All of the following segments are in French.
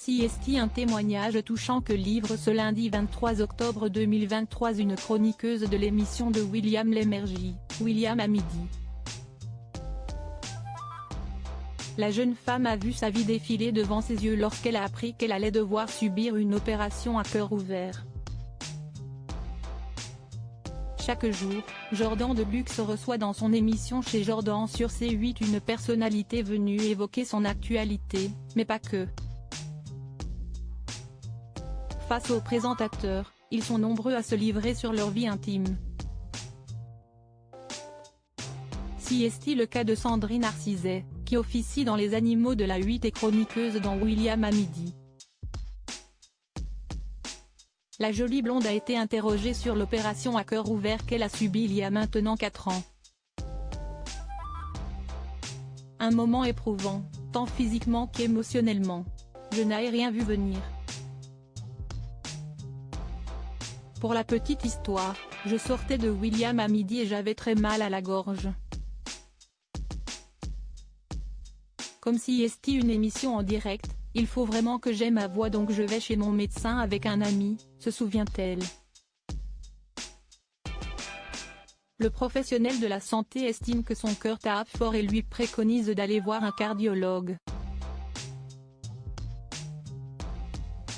CST. Un témoignage touchant que livre ce lundi 23 octobre 2023 une chroniqueuse de l'émission de William Lémergie, William à midi. La jeune femme a vu sa vie défiler devant ses yeux lorsqu'elle a appris qu'elle allait devoir subir une opération à cœur ouvert. Chaque jour, Jordan Deluxe reçoit dans son émission chez Jordan sur C8 une personnalité venue évoquer son actualité, mais pas que. Face aux présentateurs, ils sont nombreux à se livrer sur leur vie intime. CST. Le cas de Sandrine Arcizet, qui officie dans Les Animaux de la 8 et chroniqueuse dans William à midi. La jolie blonde a été interrogée sur l'opération à cœur ouvert qu'elle a subie il y a maintenant 4 ans. Un moment éprouvant, tant physiquement qu'émotionnellement. Je n'ai rien vu venir. Pour la petite histoire, je sortais de William à midi et j'avais très mal à la gorge. Comme CST. Une émission en direct, il faut vraiment que j'aie ma voix donc je vais chez mon médecin avec un ami, se souvient-elle. Le professionnel de la santé estime que son cœur tape fort et lui préconise d'aller voir un cardiologue.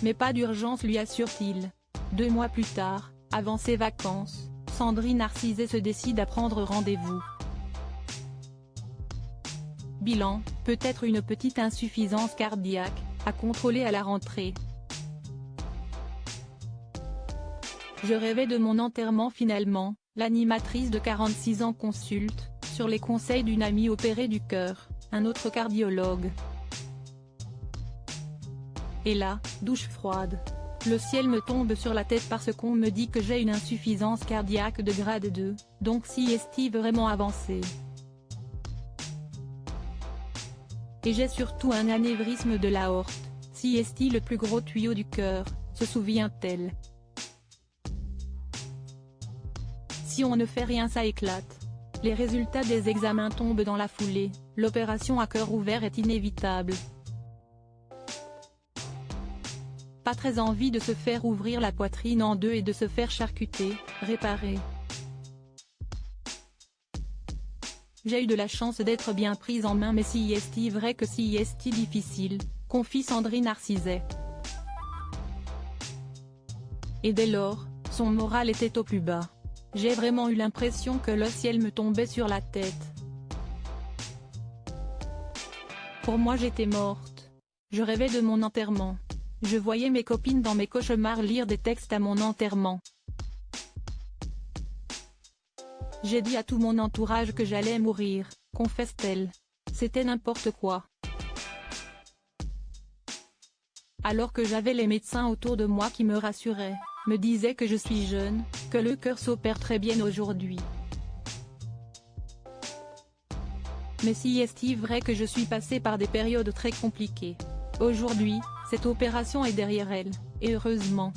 Mais pas d'urgence, lui assure-t-il. 2 mois plus tard, avant ses vacances, Sandrine Arcizet se décide à prendre rendez-vous. Bilan, peut-être une petite insuffisance cardiaque, à contrôler à la rentrée. Je rêvais de mon enterrement finalement, l'animatrice de 46 ans consulte, sur les conseils d'une amie opérée du cœur, un autre cardiologue. Et là, douche froide. Le ciel me tombe sur la tête parce qu'on me dit que j'ai une insuffisance cardiaque de grade 2, donc CST vraiment avancé. Et j'ai surtout un anévrisme de l'aorte, CST le plus gros tuyau du cœur, se souvient-elle. Si on ne fait rien ça éclate. Les résultats des examens tombent dans la foulée, l'opération à cœur ouvert est inévitable. Pas très envie de se faire ouvrir la poitrine en deux et de se faire charcuter, réparer. J'ai eu de la chance d'être bien prise en main mais CST vrai que CST difficile, confie Sandrine Arcizet. Et dès lors, son moral était au plus bas. J'ai vraiment eu l'impression que le ciel me tombait sur la tête. Pour moi j'étais morte. Je rêvais de mon enterrement. Je voyais mes copines dans mes cauchemars lire des textes à mon enterrement. J'ai dit à tout mon entourage que j'allais mourir, confesse-t-elle. C'était n'importe quoi. Alors que j'avais les médecins autour de moi qui me rassuraient, me disaient que je suis jeune, que le cœur s'opère très bien aujourd'hui. Mais si est-il vrai que je suis passée par des périodes très compliquées. Aujourd'hui, cette opération est derrière elle, et heureusement.